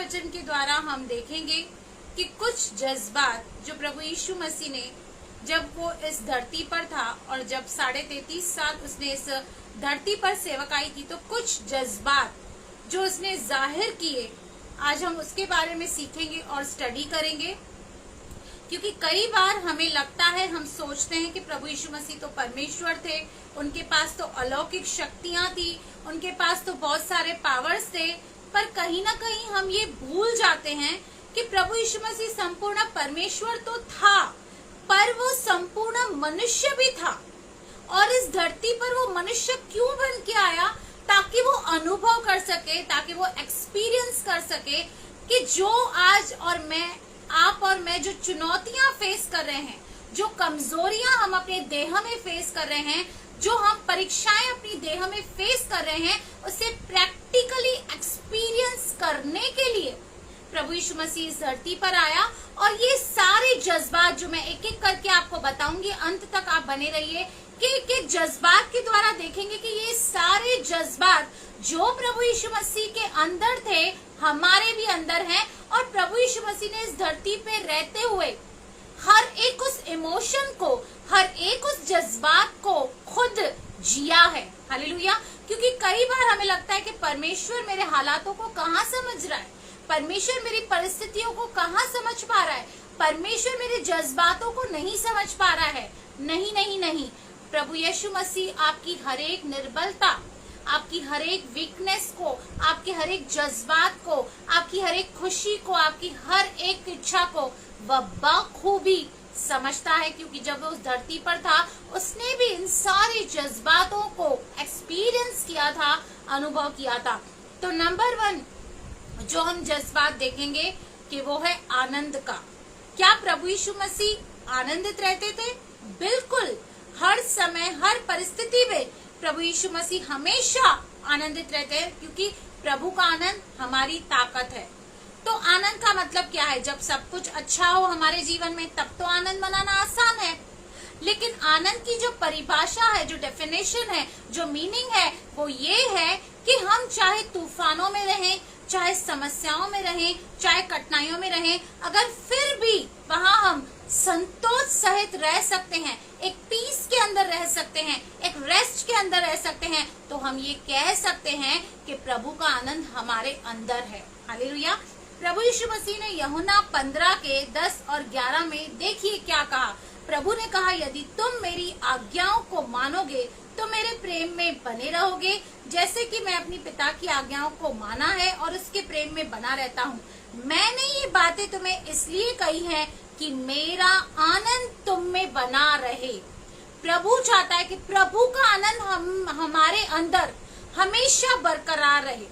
वचन के द्वारा हम देखेंगे कि कुछ जज्बात जो प्रभु यीशु मसीह ने जब वो इस धरती पर था और जब 33.5 साल उसने इस धरती पर सेवकाई की, तो कुछ जज्बात जो उसने जाहिर किए, आज हम उसके बारे में सीखेंगे और स्टडी करेंगे। क्योंकि कई बार हमें लगता है, हम सोचते हैं कि प्रभु यीशु मसीह तो परमेश्वर थे, उनके पास तो अलौकिक शक्तियां थी, उनके पास तो बहुत सारे पावर्स थे, पर कहीं ना कहीं हम ये भूल जाते हैं कि प्रभु यीशु मसीह संपूर्ण परमेश्वर तो था, पर वो संपूर्ण मनुष्य भी था। और इस धरती पर वो मनुष्य क्यों बन के आया? ताकि वो अनुभव कर सके, ताकि वो एक्सपीरियंस कर सके कि जो आज आप और मैं जो चुनौतियां फेस कर रहे हैं, जो कमजोरियां हम अपने देह में फेस कर रहे हैं, जो हम परीक्षाएं अपनी देह में फेस कर रहे हैं, उसे प्रैक्टिकली एक्सपीरियंस करने के लिए प्रभु यीशु मसीह इस धरती पर आया। और ये सारे जज्बात जो मैं एक एक करके आपको बताऊंगी, अंत तक आप बने रहिए कि एक एक जज्बात के द्वारा देखेंगे कि ये सारे जज्बात जो प्रभु यीशु मसीह के अंदर थे, हमारे भी अंदर हैं। और प्रभु यीशु मसीह ने इस धरती पे रहते हुए हर एक उस इमोशन को, हर एक उस जज्बात को खुद जिया है। हालेलुया। क्योंकि कई बार हमें लगता है कि परमेश्वर मेरे हालातों को कहाँ समझ रहा है, परमेश्वर मेरी परिस्थितियों को कहाँ समझ पा रहा है, परमेश्वर मेरे जज्बातों को नहीं समझ पा रहा है। नहीं नहीं नहीं, प्रभु यीशु मसीह आपकी हर एक निर्बलता, आपकी हर एक वीकनेस को, आपके हर एक जज्बात को, आपकी हर एक खुशी को, आपकी हर एक इच्छा को वह बखूबी समझता है। क्योंकि जब वो उस धरती पर था, उसने भी इन सारे जज्बातों को एक्सपीरियंस किया था, अनुभव किया था। तो नंबर 1 जो हम जज्बात देखेंगे कि वो है आनंद का। क्या प्रभु यीशु मसीह आनंदित रहते थे? बिल्कुल, हर समय, हर परिस्थिति में प्रभु यीशु मसीह हमेशा आनंदित रहते हैं, क्योंकि प्रभु का आनंद हमारी ताकत है। तो आनंद का मतलब क्या है? जब सब कुछ अच्छा हो हमारे जीवन में, तब तो आनंद मनाना आसान है। लेकिन आनंद की जो परिभाषा है, जो डेफिनेशन है, जो मीनिंग है, वो ये है कि हम चाहे तूफानों में रहें, चाहे समस्याओं में रहें, चाहे कठिनाइयों में रहें, अगर फिर भी वहां हम संतोष सहित रह सकते हैं, एक पीस के अंदर रह सकते हैं, एक रेस्ट के अंदर रह सकते हैं, तो हम ये कह सकते हैं कि प्रभु का आनंद हमारे अंदर है। हालेलुया। प्रभु यीशु मसीह ने यूहन्ना 15 के 10 और 11 में देखिए क्या कहा। प्रभु ने कहा, यदि तुम मेरी आज्ञाओं को मानोगे तो मेरे प्रेम में बने रहोगे, जैसे कि मैं अपनी पिता की आज्ञाओं को माना है और उसके प्रेम में बना रहता हूँ। मैंने ये बातें तुम्हें इसलिए कही हैं कि मेरा आनंद तुम में बना रहे। प्रभु चाहता है कि प्रभु का आनंद हमारे अंदर हमेशा बरकरार रहे।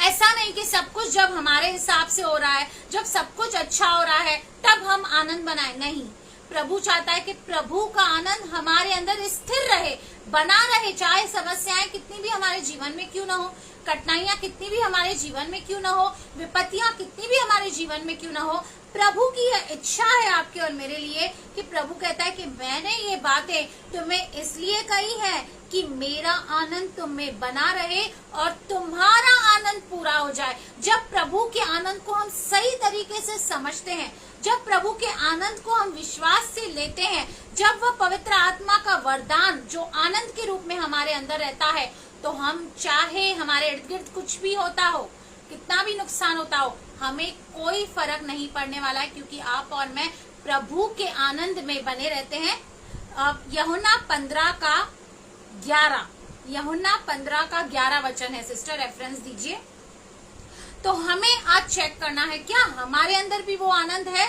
ऐसा नहीं कि सब कुछ जब हमारे हिसाब से हो रहा है, जब सब कुछ अच्छा हो रहा है, तब हम आनंद बनाए। नहीं, प्रभु चाहता है कि प्रभु का आनंद हमारे अंदर स्थिर रहे, बना रहे, चाहे समस्याएं कितनी भी हमारे जीवन में क्यों ना हो, कठिनाइयां कितनी भी हमारे जीवन में क्यों ना हो, विपत्तियां कितनी भी हमारे जीवन में क्यों ना हो। प्रभु की यह इच्छा है आपके और मेरे लिए कि प्रभु कहता है कि मैंने ये बातें तुम्हें इसलिए कही है कि मेरा आनंद तुम में बना रहे और तुम्हारा आनंद पूरा हो जाए। जब प्रभु के आनंद को हम सही तरीके से समझते हैं, जब प्रभु के आनंद को हम विश्वास से लेते हैं, जब वह पवित्र आत्मा का वरदान जो आनंद के रूप में हमारे अंदर रहता है, तो हम चाहे हमारे इर्द गिर्द कुछ भी होता हो, कितना भी नुकसान होता हो, हमें कोई फर्क नहीं पड़ने वाला है, क्योंकि आप और मैं प्रभु के आनंद में बने रहते हैं। यूहन्ना 15 का 11, यूहन्ना 15 का 11 वचन है। सिस्टर रेफरेंस दीजिए। तो हमें आज चेक करना है, क्या हमारे अंदर भी वो आनंद है?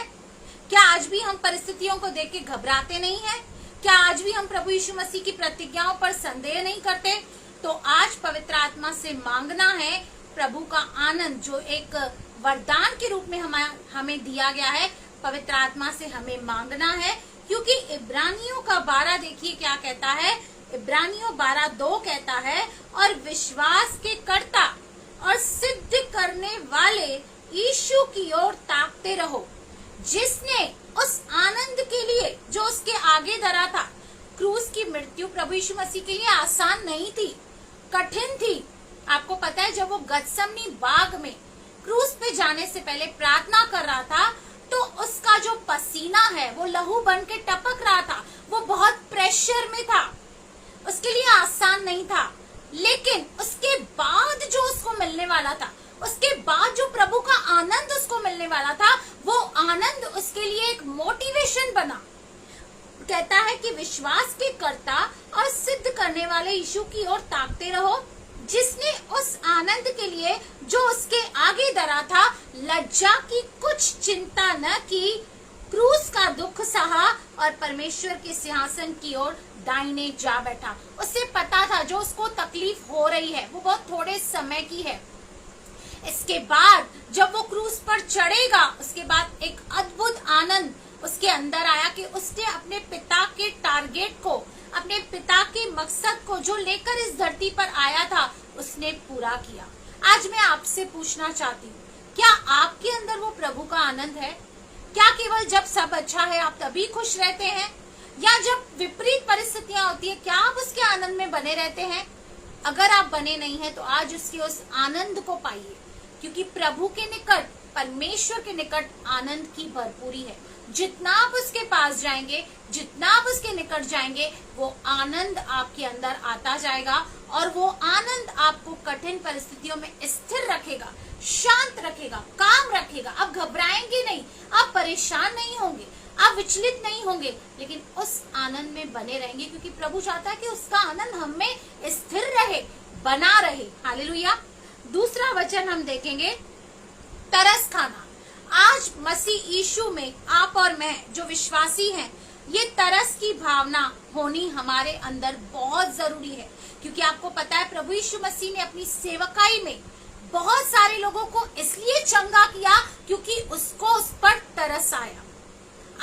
क्या आज भी हम परिस्थितियों को देख के घबराते नहीं है? क्या आज भी हम प्रभु यीशु मसीह की प्रतिज्ञाओं पर संदेह नहीं करते? तो आज पवित्र आत्मा से मांगना है प्रभु का आनंद, जो एक वरदान के रूप में हमें दिया गया है। पवित्र आत्मा से हमें मांगना है, क्योंकि इब्रानियों का 12 देखिए क्या कहता है। इब्रानियों 12:2 कहता है, और विश्वास के कर्ता और सिद्ध करने वाले यीशु की ओर ताकते रहो, जिसने उस आनंद के लिए जो उसके आगे धरा था। क्रूस की मृत्यु प्रभु यीशु मसीह के लिए आसान नहीं थी, कठिन थी। आपको पता है, जब वो गत्समनी बाग में क्रूस पे जाने से पहले प्रार्थना कर रहा था, तो उसका जो पसीना है वो लहू बन के टपक रहा था। वो बहुत प्रेशर में था, उसके लिए आसान नहीं था। लेकिन उसके बाद जो उसको मिलने वाला था, उसके बाद जो प्रभु का आनंद उसको मिलने वाला था, वो आनंद उसके लिए एक मोटिवेशन बना। कहता है कि विश्वास के कर्ता और सिद्ध करने वाले यीशु की ओर ताकते रहो, जिसने उस आनंद के लिए जो उसके आगे धरा था, लज्जा की कुछ चिंता न की, क्रूस का दुख सहा और परमेश्वर के सिंहासन की ओर दाहिने जा बैठा। उसे पता था जो उसको तकलीफ हो रही है वो बहुत थोड़े समय की है। इसके बाद जब वो क्रूस पर चढ़ेगा, उसके बाद एक अद्भुत आनंद उसके अंदर आया कि उसने अपने पिता के टारगेट को, अपने पिता के मकसद को जो लेकर इस धरती पर आया था, उसने पूरा किया। आज मैं आपसे पूछना चाहती हूँ, क्या आपके अंदर वो प्रभु का आनंद है? क्या केवल जब सब अच्छा है आप तभी खुश रहते हैं, या जब विपरीत परिस्थितियां होती है क्या आप उसके आनंद में बने रहते हैं? अगर आप बने नहीं हैं तो आज उसके उस आनंद को पाइए, क्योंकि प्रभु के निकट, परमेश्वर के निकट आनंद की भरपूरी है। जितना आप उसके पास जाएंगे, जितना आप उसके निकट जाएंगे, वो आनंद आपके अंदर आता जाएगा और वो आनंद आपको कठिन परिस्थितियों में स्थिर रखेगा, शांत रखेगा, काम रखेगा। आप घबराएंगे नहीं, आप परेशान नहीं होंगे, आप विचलित नहीं होंगे, लेकिन उस आनंद में बने रहेंगे, क्योंकि प्रभु चाहता है कि उसका आनंद हम में स्थिर रहे, बना रहे। हालेलुया। दूसरा वचन हम देखेंगे, तरस खाना। आज मसीह यीशु में आप और मैं जो विश्वासी हैं, ये तरस की भावना होनी हमारे अंदर बहुत जरूरी है, क्योंकि आपको पता है प्रभु यीशु मसीह ने अपनी सेवकाई में बहुत सारे लोगों को इसलिए चंगा किया क्योंकि उसको उस पर तरस आया।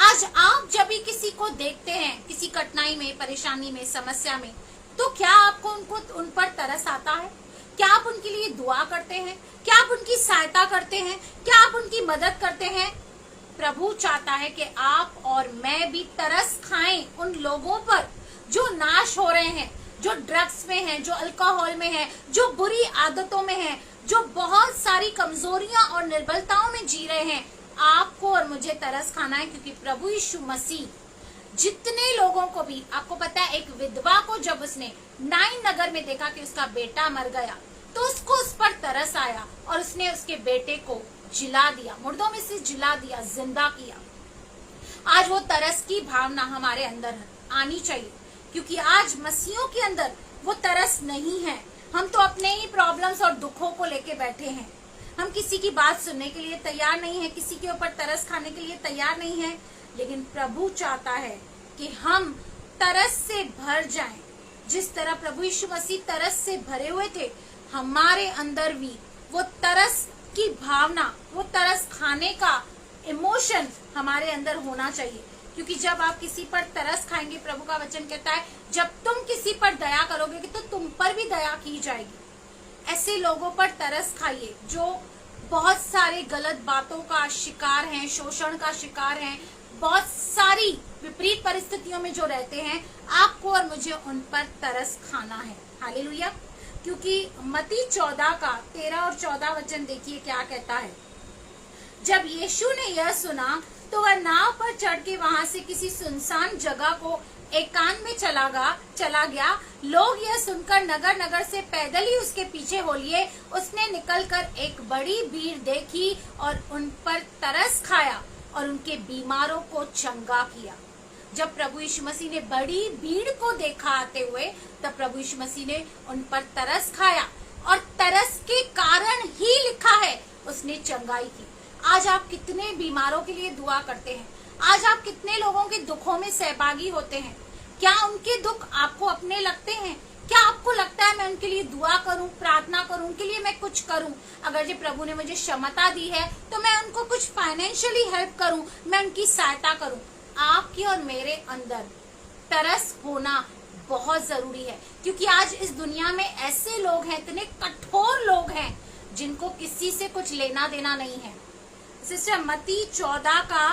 आज आप जब भी किसी को देखते हैं, किसी कठिनाई में, परेशानी में, समस्या में, तो क्या आपको उन पर तरस आता है? क्या आप उनके लिए दुआ करते हैं? क्या आप उनकी सहायता करते हैं? क्या आप उनकी मदद करते हैं? प्रभु चाहता है कि आप और मैं भी तरस खाएं उन लोगों पर जो नाश हो रहे हैं, जो ड्रग्स में हैं, जो अल्कोहल में हैं, जो बुरी आदतों में हैं, जो बहुत सारी कमजोरियां और निर्बलताओं में जी रहे हैं। आपको और मुझे तरस खाना है, क्योंकि प्रभु यीशु मसीह जितने लोगों को भी, आपको पता है एक विधवा को जब उसने नाइन नगर में देखा कि उसका बेटा मर गया, तो उसको उस पर तरस आया और उसने उसके बेटे को जिला दिया, मुर्दों में से जिला दिया, जिंदा किया। आज वो तरस की भावना हमारे अंदर आनी चाहिए, क्योंकि आज मसीहों के अंदर वो तरस नहीं है। हम तो अपने ही प्रॉब्लम्स और दुखों को लेके बैठे हैं, हम किसी की बात सुनने के लिए तैयार नहीं है, किसी के ऊपर तरस खाने के लिए तैयार नहीं है। लेकिन प्रभु चाहता है कि हम तरस से भर जाएं। जिस तरह प्रभु यीशु मसीह तरस से भरे हुए थे, हमारे अंदर भी वो तरस की भावना, वो तरस खाने का इमोशन हमारे अंदर होना चाहिए। क्योंकि जब आप किसी पर तरस खाएंगे, प्रभु का वचन कहता है जब तुम किसी पर दया करोगे तो तुम पर भी दया की जाएगी। ऐसे लोगों पर तरस खाइए जो बहुत सारे गलत बातों का शिकार हैं, शोषण का शिकार हैं, बहुत सारी विपरीत परिस्थितियों में जो रहते हैं। आपको और मुझे उन पर तरस खाना है। हालेलुया। क्योंकि मत्ती 14 का 13 और 14 वचन देखिए क्या कहता है। जब यीशु ने यह सुना तो वह नाव पर चढ़ के वहां से किसी सुनसान जगह को एकांत में चला गया। लोग यह सुनकर नगर नगर से पैदल ही उसके पीछे हो लिए। उसने निकलकर एक बड़ी भीड़ देखी और उन पर तरस खाया और उनके बीमारों को चंगा किया। जब प्रभु यीशु मसीह ने बड़ी भीड़ को देखा आते हुए, तब प्रभु यीशु मसीह ने उन पर तरस खाया और तरस के कारण ही लिखा है उसने चंगाई की। आज आप कितने बीमारों के लिए दुआ करते हैं? आज आप कितने लोगों के दुखों में सहभागी होते हैं? क्या उनके दुख आपको अपने लगते हैं? क्या आपको लगता है मैं उनके लिए दुआ करूं, प्रार्थना करूं, उनके लिए मैं कुछ करूं? अगर जो प्रभु ने मुझे क्षमता दी है तो मैं उनको कुछ फाइनेंशियली हेल्प करूं, मैं उनकी सहायता करूं। आपके और मेरे अंदर तरस होना बहुत जरूरी है, क्योंकि आज इस दुनिया में ऐसे लोग हैं, इतने कठोर लोग हैं जिनको किसी से कुछ लेना देना नहीं है। सिस्टर मत्ती 14 का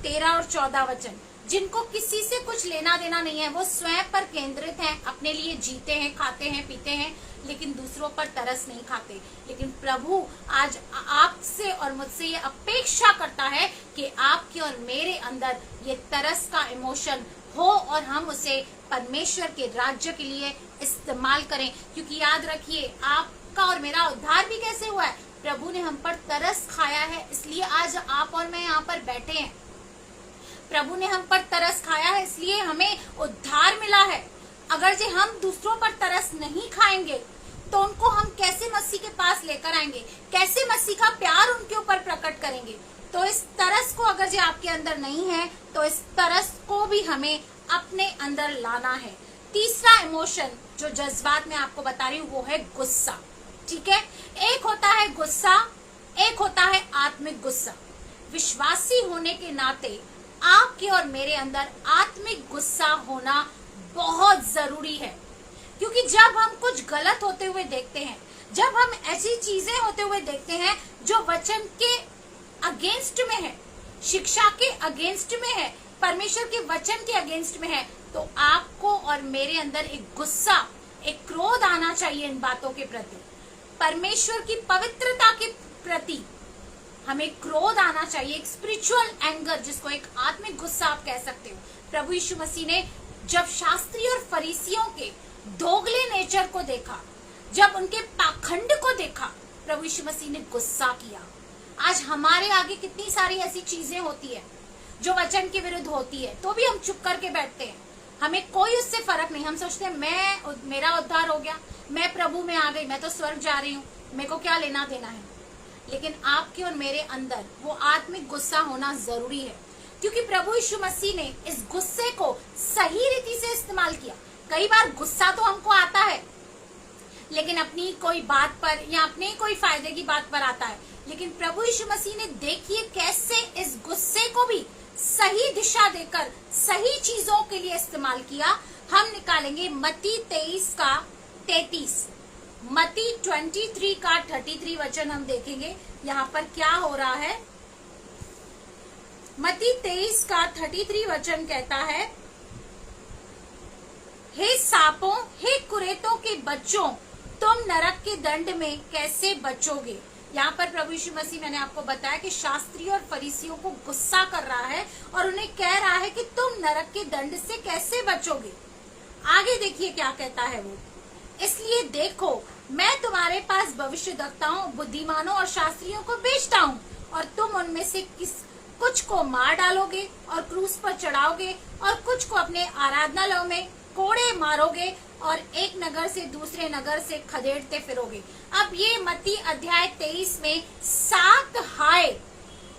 13 और 14 वचन, जिनको किसी से कुछ लेना देना नहीं है, वो स्वयं पर केंद्रित हैं, अपने लिए जीते हैं, खाते हैं, पीते हैं, लेकिन दूसरों पर तरस नहीं खाते। लेकिन प्रभु आज आपसे और और मुझसे ये अपेक्षा करता है कि आपके और मेरे अंदर ये तरस का इमोशन हो और हम उसे परमेश्वर के राज्य के लिए इस्तेमाल करें। क्योंकि याद रखिए, आपका और मेरा उद्धार भी कैसे हुआ है? प्रभु ने हम पर तरस खाया है, इसलिए आज आप और मैं यहाँ पर बैठे हैं। प्रभु ने हम पर तरस खाया है, इसलिए हमें उद्धार मिला है। अगर जे हम दूसरों पर तरस नहीं खाएंगे तो उनको हम कैसे मसीह के पास लेकर आएंगे, कैसे मसीह का प्यार उनके ऊपर प्रकट करेंगे? तो इस तरस को अगर जे आपके अंदर नहीं है तो इस तरस को भी हमें अपने अंदर लाना है। तीसरा इमोशन जो जज्बात में आपको बता रही हूँ वो है गुस्सा। ठीक है, एक होता है गुस्सा, एक होता है आत्मिक गुस्सा। विश्वासी होने के नाते आपके और मेरे अंदर आत्मिक गुस्सा होना बहुत जरूरी है। क्योंकि जब हम कुछ गलत होते हुए देखते हैं, जब हम ऐसी चीजें होते हुए देखते हैं जो वचन के अगेंस्ट में है, शिक्षा के अगेंस्ट में है, परमेश्वर के वचन के अगेंस्ट में है, तो आपको और मेरे अंदर एक गुस्सा, एक क्रोध आना चाहिए इन बातों के प्रति। परमेश्वर की पवित्रता के प्रति हमें क्रोध आना चाहिए, एक स्पिरिचुअल एंगर, जिसको एक आत्मिक गुस्सा आप कह सकते हो। प्रभु यीशु मसीह ने जब शास्त्री और फरीसियों के दोगले नेचर को देखा, जब उनके पाखंड को देखा, प्रभु यीशु मसीह ने गुस्सा किया। आज हमारे आगे कितनी सारी ऐसी चीजें होती है जो वचन के विरुद्ध होती है, तो भी हम चुप करके बैठते हैं, हमें कोई उससे फर्क नहीं। हम सोचते हैं मेरा उद्धार हो गया, मैं प्रभु में आ गई, मैं तो स्वर्ग जा रही हूँ, मेरे को क्या लेना देना है। लेकिन आपके और मेरे अंदर वो आत्मिक गुस्सा होना जरूरी है, क्योंकि प्रभु यीशु मसीह ने इस गुस्से को सही रीति से इस्तेमाल किया। कई बार गुस्सा तो हमको आता है, लेकिन अपनी कोई बात पर या अपने कोई फायदे की बात पर आता है। लेकिन प्रभु यीशु मसीह ने देखिए कैसे इस गुस्से को भी सही दिशा देकर सही चीजों के लिए इस्तेमाल किया। हम निकालेंगे मत्ती 23 का 33, मत्ती 23 का 33 वचन हम देखेंगे यहाँ पर क्या हो रहा है। मत्ती 23 का 33 वचन कहता है, हे सांपों, हे कुरेतों के बच्चों, तुम नरक के दंड में कैसे बचोगे। यहाँ पर प्रभु यीशु मसीह, मैंने आपको बताया कि शास्त्री और फरीसियों को गुस्सा कर रहा है और उन्हें कह रहा है कि तुम नरक के दंड से कैसे बचोगे। आगे देखिए क्या कहता है वो, इसलिए देखो मैं तुम्हारे पास भविष्यद्वक्ताओं, बुद्धिमानों और शास्त्रियों को भेजता हूँ, और तुम उनमें से कुछ को मार डालोगे और क्रूस पर चढ़ाओगे, और कुछ को अपने आराधनालयों में कोड़े मारोगे, और एक नगर से दूसरे नगर से खदेड़ते फिरोगे। अब ये मत्ती अध्याय 23 में 7 हाय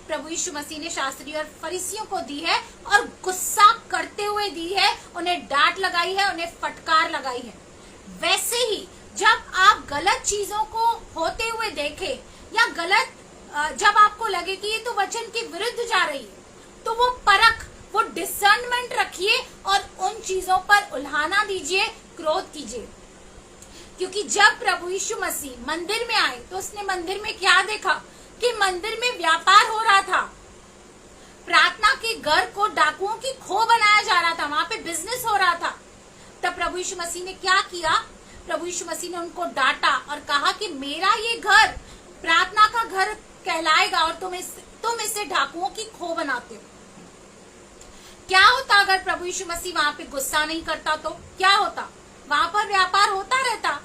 प्रभु यीशु मसीह ने शास्त्री और फरीसियों को दी है, और गुस्सा करते हुए दी है, उन्हें डांट लगाई है, उन्हें फटकार लगाई है। वैसे ही जब आप गलत चीजों को होते हुए देखें, या गलत जब आपको लगे कि ये तो वचन के विरुद्ध जा रही है, तो वो परख, वो डिसर्नमेंट रखिए और उन चीजों पर उल्हाना दीजिए, क्रोध कीजिए। क्योंकि जब प्रभु यीशु मसीह मंदिर में आए तो उसने मंदिर में क्या देखा कि मंदिर में व्यापार हो रहा था। प्रार्थना के घर को डाकुओं की खो बनाया जा रहा था, वहां पे बिजनेस हो रहा था। तब प्रभु यीशु मसीह ने क्या किया? प्रभु यीशु मसीह ने उनको डांटा और कहा कि मेरा ये घर प्रार्थना का घर कहलाएगा और तुम इसे डाकुओं की खो बनाते हो। क्या होता अगर प्रभु यीशु मसीह वहां पे गुस्सा नहीं करता? तो क्या होता? वहां पर व्यापार होता रहता।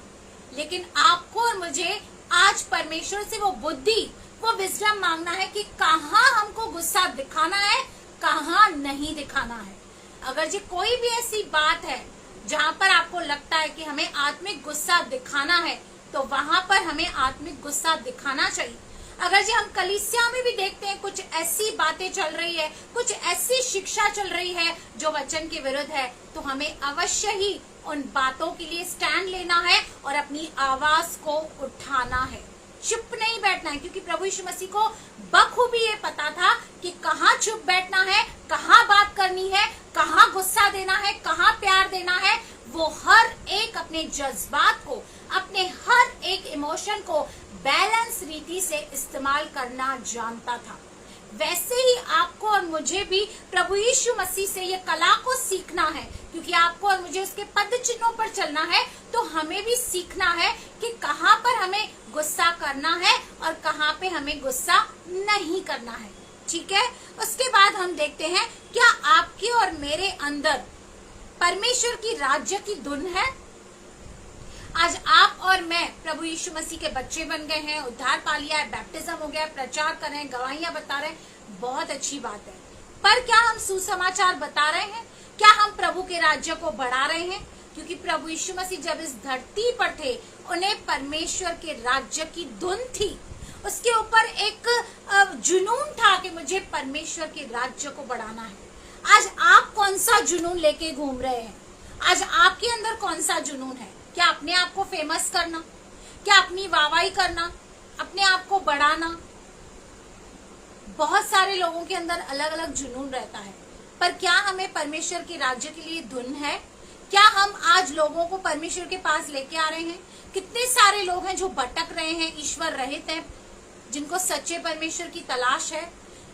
लेकिन आपको और मुझे आज परमेश्वर से वो बुद्धि, वो विजडम मांगना है कि कहाँ हमको गुस्सा दिखाना है, कहाँ नहीं दिखाना है। अगर जी कोई भी ऐसी बात है जहाँ पर आपको लगता है कि हमें आत्मिक गुस्सा दिखाना है, तो वहां पर हमें आत्मिक गुस्सा दिखाना चाहिए। अगर जी हम कलीसिया में भी देखते हैं कुछ ऐसी बातें चल रही है, कुछ ऐसी शिक्षा चल रही है जो वचन के विरुद्ध है, तो हमें अवश्य ही उन बातों के लिए स्टैंड लेना है और अपनी आवाज को उठाना है, चुप नहीं बैठना है। क्योंकि प्रभु यीशु मसीह को बखूबी ये पता था कि कहाँ चुप बैठना है, कहाँ बात करनी है, कहाँ गुस्सा देना है, कहाँ प्यार देना है। वो हर एक अपने जज्बात को, अपने हर एक इमोशन को बैलेंस रीति से इस्तेमाल करना जानता था। वैसे ही आपको और मुझे भी प्रभु यीशु मसीह से ये कला को सीखना है, क्योंकि आपको और मुझे उसके पद चिन्हों पर चलना है। तो हमें भी सीखना है कि कहाँ पर हमें गुस्सा करना है और कहाँ पे हमें गुस्सा नहीं करना है। ठीक है, उसके बाद हम देखते हैं क्या आपके और मेरे अंदर परमेश्वर की राज्य की धुन है। आज आप और मैं प्रभु यीशु मसीह के बच्चे बन गए हैं, उद्धार पा लिया है, बैप्टिज्म हो गया है, प्रचार कर रहे हैं, गवाहियां बता रहे हैं, बहुत अच्छी बात है। पर क्या हम सुसमाचार बता रहे हैं? क्या हम प्रभु के राज्य को बढ़ा रहे हैं? क्योंकि प्रभु यीशु मसीह जब इस धरती पर थे, उन्हें परमेश्वर के राज्य की धुन थी, उसके ऊपर एक जुनून था कि मुझे परमेश्वर के राज्य को बढ़ाना है। आज आप कौन सा जुनून लेके घूम रहे हैं? आज आपके अंदर कौन सा जुनून है? क्या अपने आप को फेमस करना? क्या अपनी वाहवाही करना? अपने आप को बढ़ाना? बहुत सारे लोगों के अंदर अलग अलग जुनून रहता है, पर क्या हमें परमेश्वर के राज्य के लिए धुन है? क्या हम आज लोगों को परमेश्वर के पास लेके आ रहे हैं? कितने सारे लोग हैं जो भटक रहे हैं, ईश्वर रहित हैं, जिनको सच्चे परमेश्वर की तलाश है।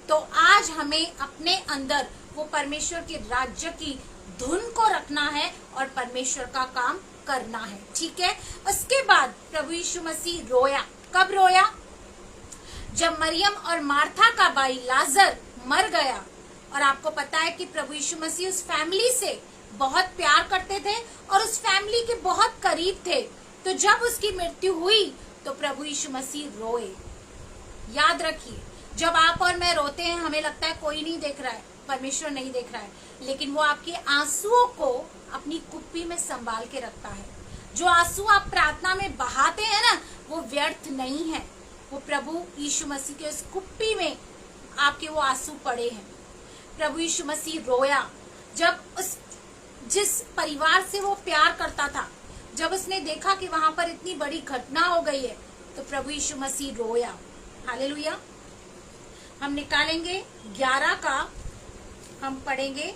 तो आज हमें अपने अंदर वो परमेश्वर के राज्य की धुन को रखना है और परमेश्वर का काम करना है। ठीक है, उसके बाद प्रभु यीशु मसीह रोया। कब रोया? जब मरियम और मार्था का भाई लाजर मर गया। और आपको पता है कि प्रभु यीशु मसीह उस फैमिली से बहुत प्यार करते थे और उस फैमिली के बहुत करीब थे। तो जब उसकी मृत्यु हुई तो प्रभु यीशु मसीह रोए। याद रखिए, जब आप और मैं रोते हैं हमें लगता है कोई नहीं देख रहा है, परमेश्वर नहीं देख रहा है, लेकिन वो आपके आंसुओं को अपनी कुप्पी में संभाल के रखता है। जो आंसू आप प्रार्थना में बहाते हैं ना, वो व्यर्थ नहीं है, वो प्रभु यीशु मसीह के उस कुप्पी में आपके वो आंसू पड़े हैं। प्रभु यीशु मसीह रोया जब उस जिस परिवार से वो प्यार करता था, जब उसने देखा कि वहां पर इतनी बड़ी घटना हो गई है, तो प्रभु यीशु मसीह रोया। हालेलुया। हम निकालेंगे 11 का, हम पढ़ेंगे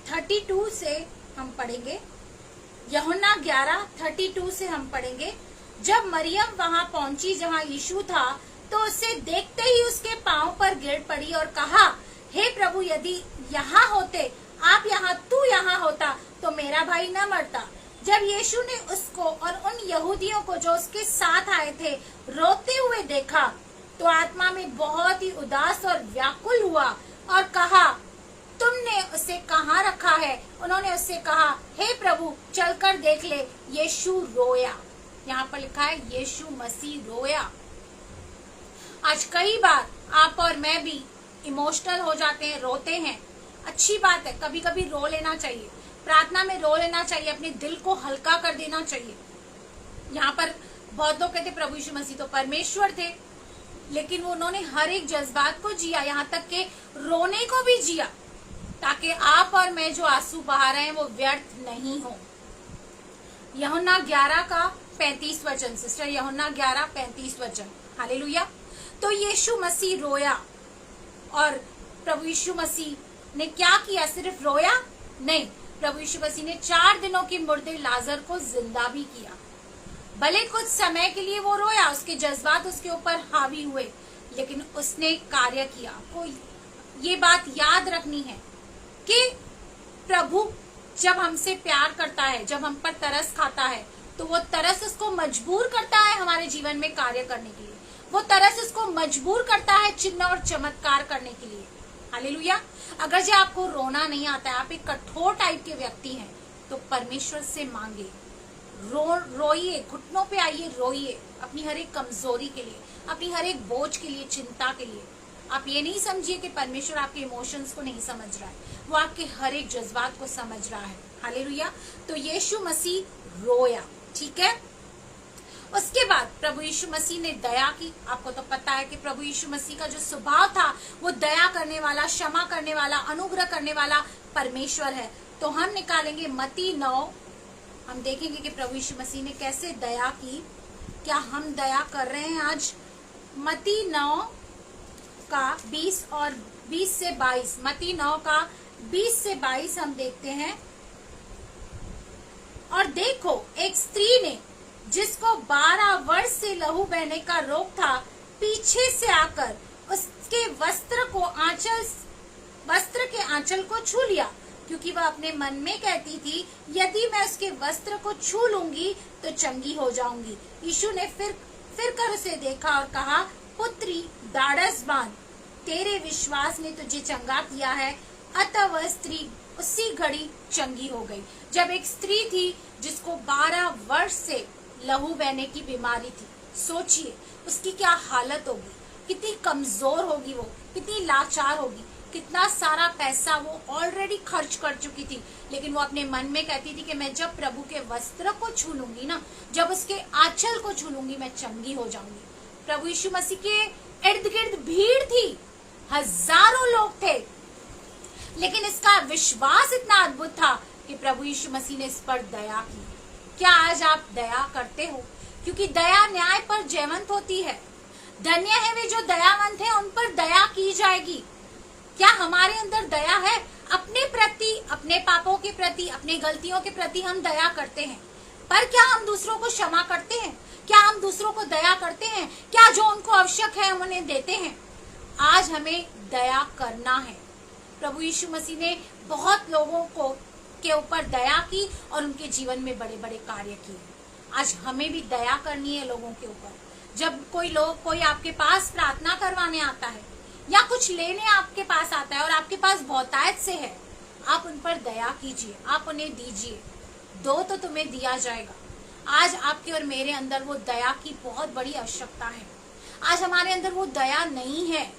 32 से, हम पढ़ेंगे यूहन्ना 11:32 से हम पढ़ेंगे। जब मरियम वहां पहुंची जहां यीशु था, तो उसे देखते ही उसके पांव पर गिर पड़ी और कहा, हे प्रभु, यदि यहाँ होते आप यहाँ, तू यहाँ होता तो मेरा भाई न मरता। जब यीशु ने उसको और उन यहूदियों को जो उसके साथ आए थे रोते हुए देखा, तो आत्मा में बहुत ही उदास और व्याकुल हुआ और कहा, तुमने उसे कहाँ रखा है? उन्होंने उससे कहा, हे प्रभु, चलकर देख ले। यीशु रोया। यहाँ पर लिखा है यीशु मसीह रोया। आज कई बार आप और मैं भी इमोशनल हो जाते हैं, रोते हैं। अच्छी बात है, कभी कभी रो लेना चाहिए, प्रार्थना में रो लेना चाहिए, अपने दिल को हल्का कर देना चाहिए। यहाँ पर बहुत लोग कहते प्रभु यीशु मसीह तो परमेश्वर थे, लेकिन उन्होंने हर एक जज्बात को जिया, यहाँ तक के रोने को भी जिया, ताकि आप और मैं जो आंसू बहा रहे हैं वो व्यर्थ नहीं हो। यूहन्ना 11:35 वचन, सिस्टर यूहन्ना 11:35 वचन। हालेलुया। तो यीशु मसीह रोया और प्रभु यीशु मसीह ने क्या किया? सिर्फ रोया नहीं, प्रभु यीशु मसीह ने 4 दिनों की मुर्दे लाजर को जिंदा भी किया। भले कुछ समय के लिए वो रोया, उसके जज्बात उसके ऊपर हावी हुए, लेकिन उसने कार्य किया। आपको ये बात याद रखनी है कि प्रभु जब हमसे प्यार करता है, जब हम पर तरस खाता है, तो वो तरस उसको मजबूर करता है हमारे जीवन में कार्य करने के लिए। वो तरस उसको मजबूर करता है चिन्ह और चमत्कार करने के लिए। हालेलुया। अगर जो आपको रोना नहीं आता है, आप एक कठोर टाइप के व्यक्ति हैं, तो परमेश्वर से मांगे, रोइए, घुटनों पे आइए, रोइए अपनी हर एक कमजोरी के लिए, अपनी हर एक बोझ के लिए, चिंता के लिए। आप ये नहीं समझिए कि परमेश्वर आपके इमोशंस को नहीं समझ रहा है, वो आपके हर एक जज्बात को समझ रहा है। हालेलुया। तो यीशु मसीह रोया। ठीक है, उसके बाद प्रभु यीशु मसीह ने दया की। आपको तो पता है कि प्रभु यीशु मसीह का जो स्वभाव था वो दया करने वाला, क्षमा करने वाला, अनुग्रह करने वाला परमेश्वर है। तो हम निकालेंगे मत्ती 9, हम देखेंगे कि प्रभु यीशु मसीह ने कैसे दया की। क्या हम दया कर रहे हैं आज? मत्ती 9 का 20 और 20 से 22, मत्ती 9 का 20 से 22 हम देखते हैं। और देखो, एक स्त्री ने जिसको 12 वर्ष से लहू बहने का रोग था, पीछे से आकर उसके वस्त्र के आंचल को छू लिया, क्योंकि वह अपने मन में कहती थी, यदि मैं उसके वस्त्र को छू लूंगी तो चंगी हो जाऊंगी। यीशु ने फिर कर उसे देखा और कहा, पुत्री ढाढ़स बांध, तेरे विश्वास ने तुझे चंगा किया है। अतः वह स्त्री उसी घड़ी चंगी हो गई। जब एक स्त्री थी जिसको 12 वर्ष से लहू बहने की बीमारी थी, सोचिए उसकी क्या हालत होगी, कितनी कमजोर होगी वो, कितनी लाचार होगी, कितना सारा पैसा वो ऑलरेडी खर्च कर चुकी थी। लेकिन वो अपने मन में कहती थी कि मैं जब प्रभु के वस्त्र को छू लूंगी ना, जब उसके आंचल को छू लूंगी, मैं चंगी हो जाऊंगी। प्रभु यीशु मसीह के इर्द गिर्द भीड़ थी, हजारों लोग थे, लेकिन इसका विश्वास इतना अद्भुत था कि प्रभु यीशु मसीह ने इस पर दया की। क्या आज आप दया करते हो? क्योंकि दया न्याय पर जयवंत होती है। धन्य है वे जो दयावंत हैं, उन पर दया की जाएगी। क्या हमारे अंदर दया है? अपने प्रति, अपने पापों के प्रति, अपनी गलतियों के प्रति हम दया करते हैं, पर क्या हम दूसरों को क्षमा करते हैं? क्या हम दूसरों को दया करते हैं? क्या जो उनको आवश्यक है हम उन्हें देते हैं? आज हमें दया करना है। प्रभु यीशु मसीह ने बहुत लोगों को के ऊपर दया की और उनके जीवन में बड़े बड़े कार्य किए। आज हमें भी दया करनी है लोगों के ऊपर। जब कोई आपके पास प्रार्थना करवाने आता है या कुछ लेने आपके पास आता है और आपके पास बहुतायत से है, आप उन पर दया कीजिए, आप उन्हें दीजिए, दो तो तुम्हें दिया जाएगा। आज आपके और मेरे अंदर वो दया की बहुत बड़ी आवश्यकता है। आज हमारे अंदर वो दया नहीं है,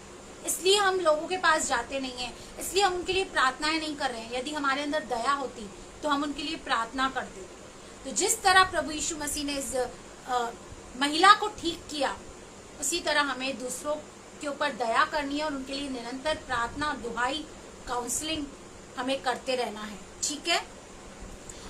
इसलिए हम लोगों के पास जाते नहीं हैं, इसलिए हम उनके लिए प्रार्थनाएं नहीं कर रहे हैं। यदि हमारे अंदर दया होती तो हम उनके लिए प्रार्थना करते। तो जिस तरह प्रभु यीशु मसीह ने इस महिला को ठीक किया, उसी तरह हमें दूसरों के ऊपर दया करनी है और उनके लिए निरंतर प्रार्थना, दुहाई, काउंसलिंग हमें करते रहना है। ठीक है।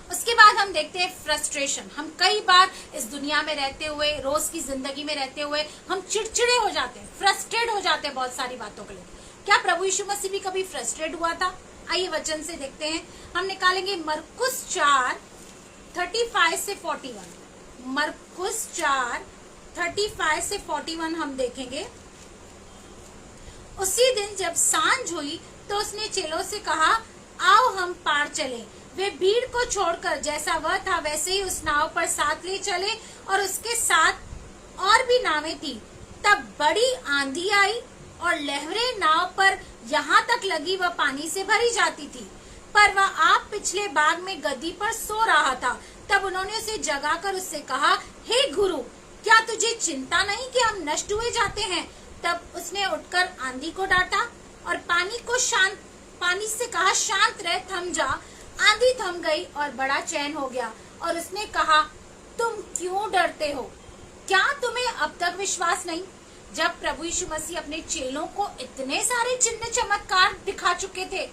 उसके बाद हम देखते हैं फ्रस्ट्रेशन। हम कई बार इस दुनिया में रहते हुए, रोज की जिंदगी में रहते हुए हम चिड़चिड़े हो जाते हैं, फ्रस्ट्रेट हो जाते हैं बहुत सारी बातों के लिए। क्या प्रभु यीशु मसीह भी कभी फ्रस्ट्रेट हुआ था? आइए वचन से देखते हैं। हम निकालेंगे मरकुस 4:35 से 41। मरकुस 4:35 से 41 हम देखेंगे। उसी दिन जब सांझ हुई तो उसने चेलों से कहा, आओ हम पार चलें। वे भीड़ को छोड़कर जैसा वह था वैसे ही उस नाव पर साथ ले चले और उसके साथ और भी नावें थी। तब बड़ी आंधी आई और लहरें नाव पर यहाँ तक लगी वह पानी से भरी जाती थी, पर वह आप पिछले भाग में गद्दी पर सो रहा था। तब उन्होंने उसे जगाकर उससे कहा, हे गुरु, क्या तुझे चिंता नहीं कि हम नष्ट हुए जाते हैं? तब उसने उठकर आंधी को डांटा और पानी से कहा, शांत रह, थम जा। आंधी थम गई और बड़ा चैन हो गया। और उसने कहा, तुम क्यों डरते हो? क्या तुम्हें अब तक विश्वास नहीं? जब प्रभु यीशु मसीह अपने चेलों को इतने सारे चिन्ह चमत्कार दिखा चुके थे,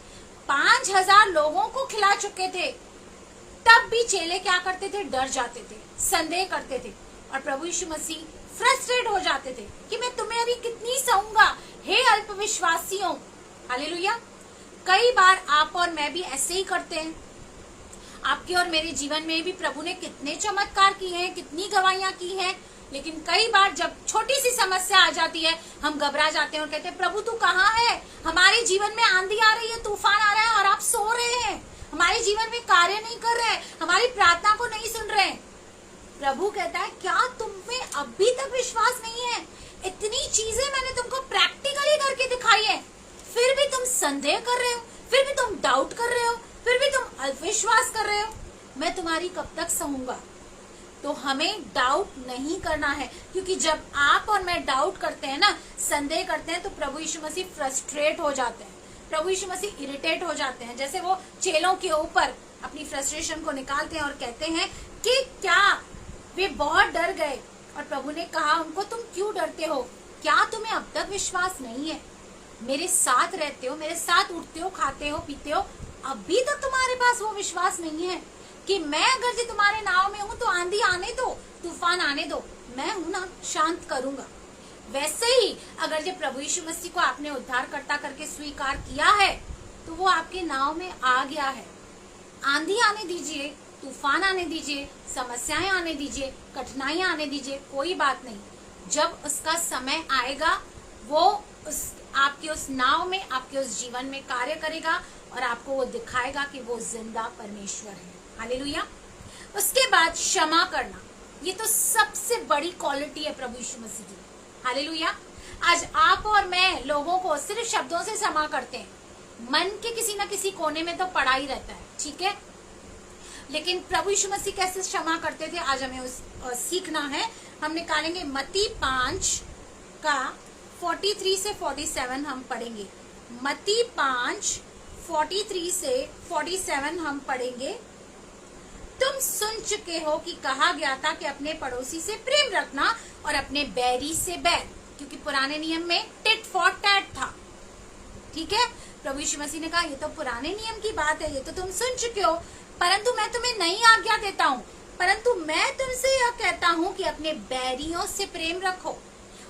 5000 लोगों को खिला चुके थे, तब भी चेले क्या करते थे? डर जाते थे, संदेह करते थे और प्रभु यीशु मसीह फ्रस्ट्रेट हो जाते थे कि मैं तुम्हें अभी कितनी सहूंगा, हे अल्पविश्वासियों। हालेलुया। कई बार आप और मैं भी ऐसे ही करते हैं। आपके और मेरे जीवन में भी प्रभु ने कितने चमत्कार किए हैं, कितनी गवाहियां की हैं, लेकिन कई बार जब छोटी सी समस्या आ जाती है हम घबरा जाते हैं और कहते हैं, प्रभु तू कहाँ है? हमारे जीवन में आंधी आ रही है, तूफान आ रहा है और आप सो रहे हैं, हमारे जीवन में कार्य नहीं कर रहे, हमारी प्रार्थना को नहीं सुन रहे। प्रभु कहता है, क्या तुम में अभी तक विश्वास नहीं है? इतनी चीजें मैंने तुमको प्रैक्टिकली करके दिखाई है, फिर भी तुम संदेह कर रहे हो, फिर भी तुम डाउट कर रहे हो, फिर भी तुम अविश्वास कर रहे हो। मैं तुम्हारी कब तक सहूंगा? तो हमें डाउट नहीं करना है, क्योंकि जब आप और मैं डाउट करते हैं ना, संदेह करते हैं, तो प्रभु यीशु मसीह फ्रस्ट्रेट हो जाते हैं, प्रभु यीशु मसीह इरिटेट हो जाते हैं। जैसे वो चेलों के ऊपर अपनी फ्रस्ट्रेशन को निकालते हैं और कहते हैं कि क्या वे बहुत डर गए। और प्रभु ने कहा उनको, तुम क्यों डरते हो? क्या तुम्हें अब तक विश्वास नहीं है? मेरे साथ रहते हो, मेरे साथ उठते हो, खाते हो, पीते हो, अभी तक तुम्हारे पास वो विश्वास नहीं है कि मैं अगर जी तुम्हारे नाव में हूँ तो आंधी आने दो, तूफान आने दो, मैं हूं ना, शांत करूंगा। वैसे ही अगर जब प्रभु यीशु मसीह को आपने उद्धारकर्ता करके स्वीकार किया है तो वो आपके नाव में आ गया है। आंधी आने दीजिए, तूफान आने दीजिए, समस्याएं आने दीजिए, कठिनाइयां आने दीजिए, कोई बात नहीं। जब उसका समय आएगा वो आपके उस नाव में, आपके उस जीवन में कार्य करेगा और आपको वो दिखाएगा कि वो जिंदा परमेश्वर है। हालेलुया। उसके बाद क्षमा करना। ये तो सबसे बड़ी क्वालिटी है प्रभु यीशु मसीह की। हालेलुया। आज आप और मैं लोगों को सिर्फ शब्दों से क्षमा करते हैं, मन के किसी ना किसी कोने में तो पड़ा ही रहता है, ठीक है। लेकिन प्रभु यीशु मसीह कैसे क्षमा करते थे, आज हमें सीखना है। हम निकालेंगे मत्ती 5 का 43 से 47 हम पढ़ेंगे। मत्ती 5 43 से 47 हम पढ़ेंगे। तुम सुन चुके हो कि कहा गया था कि अपने पड़ोसी से प्रेम रखना और अपने बैरी से बैर, क्योंकि पुराने नियम में टिट फॉर टैट था, ठीक है। प्रभु यीशु मसीह ने कहा ये तो पुराने नियम की बात है, ये तो तुम सुन चुके हो, परंतु मैं तुम्हें नई आज्ञा देता हूँ। परंतु मैं तुमसे यह कहता हूँ कि अपने बैरियों से प्रेम रखो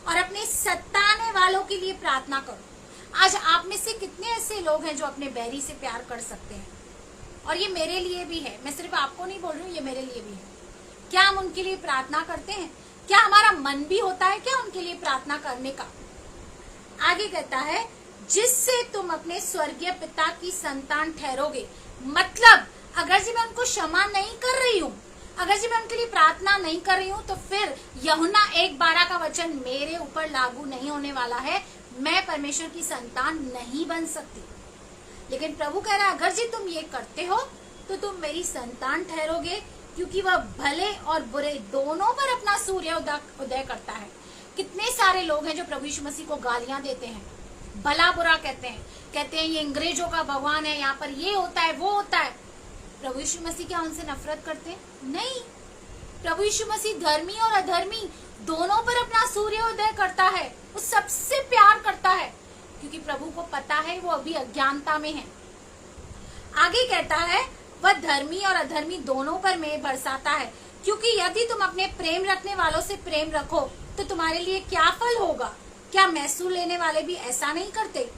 और अपने सताने वालों के लिए प्रार्थना करो। आज आप में से कितने ऐसे लोग हैं जो अपने बैरी से प्यार कर सकते हैं? और ये मेरे लिए भी है, मैं सिर्फ आपको नहीं बोल रही हूँ, ये मेरे लिए भी है। क्या हम उनके लिए प्रार्थना करते हैं? क्या हमारा मन भी होता है क्या उनके लिए प्रार्थना करने का? आगे कहता है, जिससे तुम अपने स्वर्गीय पिता की संतान ठहरोगे। मतलब अगर जी मैं उनको क्षमा नहीं कर रही हूँ, अगर जी मैं उनके लिए प्रार्थना नहीं कर रही हूँ, तो फिर यूहन्ना 1:12 का वचन मेरे ऊपर लागू नहीं होने वाला है, मैं परमेश्वर की संतान नहीं बन सकती। लेकिन प्रभु कह रहा है अगर जी तुम ये करते हो तो तुम मेरी संतान ठहरोगे, क्योंकि वह भले और बुरे दोनों पर अपना सूर्य उदय करता है। कितने सारे लोग हैं जो प्रभु यीशु मसीह को गालियां देते हैं, भला बुरा कहते हैं ये अंग्रेजों का भगवान है, यहाँ पर ये होता है वो होता है। प्रभु यीशु मसीह क्या उनसे नफरत करते हैं? नहीं। प्रभु यीशु मसीह धर्मी और अधर्मी दोनों पर अपना सूर्य उदय करता है, वो सबसे प्यार करता है, क्योंकि प्रभु को पता है वो अभी अज्ञानता में है। आगे कहता है वह धर्मी और अधर्मी दोनों पर मेघ बरसाता है, क्योंकि यदि तुम अपने प्रेम रखने वालों से प्रेम रखो तो तुम्हारे लिए क्या फल होगा? क्या महसूल लेने वाले भी ऐसा नहीं करते?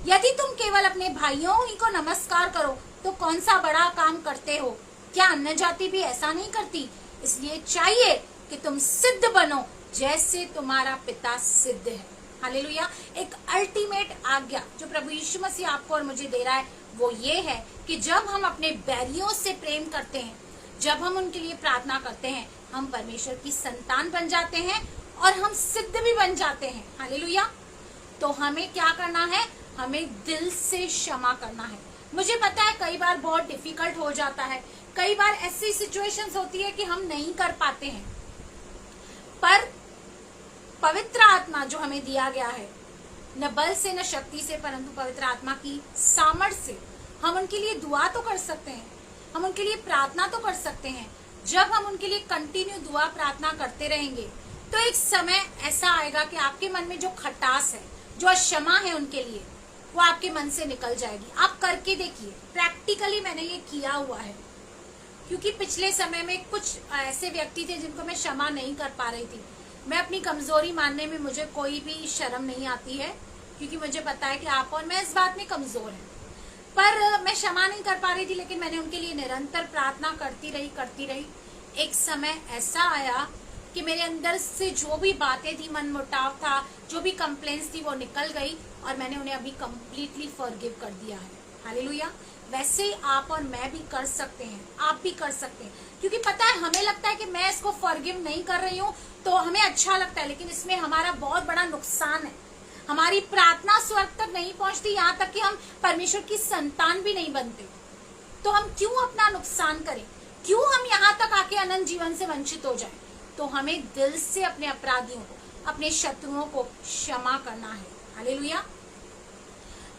यदि तुम केवल अपने भाइयों ही को नमस्कार करो तो कौन सा बड़ा काम करते हो? क्या अन्य जाति भी ऐसा नहीं करती? इसलिए चाहिए कि तुम सिद्ध बनो जैसे तुम्हारा पिता सिद्ध है। हालेलुया। एक अल्टीमेट आज्ञा जो प्रभु यीशु मसीह आपको और मुझे दे रहा है वो ये है कि जब हम अपने बैरियों से प्रेम करते हैं, जब हम उनके लिए प्रार्थना करते हैं, हम परमेश्वर की संतान बन जाते हैं और हम सिद्ध भी बन जाते हैं। हालेलुया। तो हमें क्या करना है? हमें दिल से क्षमा करना है। मुझे पता है कई बार बहुत डिफिकल्ट हो जाता है, कई बार ऐसी सिचुएशंस होती है कि हम नहीं कर पाते हैं, पर पवित्र आत्मा जो हमें दिया गया है, न बल से न शक्ति से, परंतु पवित्र आत्मा की सामर्थ्य से हम उनके लिए दुआ तो कर सकते हैं, हम उनके लिए प्रार्थना तो कर सकते हैं। जब हम उनके लिए कंटिन्यू दुआ प्रार्थना करते रहेंगे तो एक समय ऐसा आएगा कि आपके मन में जो खटास है, जो क्षमा है उनके लिए, वो आपके मन से निकल जाएगी। आप करके देखिए, प्रैक्टिकली मैंने ये किया हुआ है, क्योंकि पिछले समय में कुछ ऐसे व्यक्ति थे जिनको मैं क्षमा नहीं कर पा रही थी। मैं अपनी कमजोरी मानने में मुझे कोई भी शर्म नहीं आती है, क्योंकि मुझे पता है कि आप और मैं इस बात में कमजोर हैं। पर मैं क्षमा नहीं कर पा रही थी, लेकिन मैंने उनके लिए निरंतर प्रार्थना करती रही। एक समय ऐसा आया कि मेरे अंदर से जो भी बातें थी, मन मुटाव था, जो भी कंप्लेंट्स थी, वो निकल गई और मैंने उन्हें अभी कंप्लीटली फॉरगिव कर दिया है। हालेलुया। वैसे ही आप और मैं भी कर सकते हैं, आप भी कर सकते हैं, क्योंकि पता है हमें लगता है कि मैं इसको फॉरगिव नहीं कर रही हूँ तो हमें अच्छा लगता है, लेकिन इसमें हमारा बहुत बड़ा नुकसान है। हमारी प्रार्थना स्वर्ग तक नहीं पहुंचती, यहाँ तक कि हम परमेश्वर की संतान भी नहीं बनते। तो हम क्यों अपना नुकसान करें? क्यों हम यहाँ तक आके अनंत जीवन से वंचित हो जाएं? तो हमें दिल से अपने अपराधियों को, अपने शत्रुओं को क्षमा करना है। हालेलुया।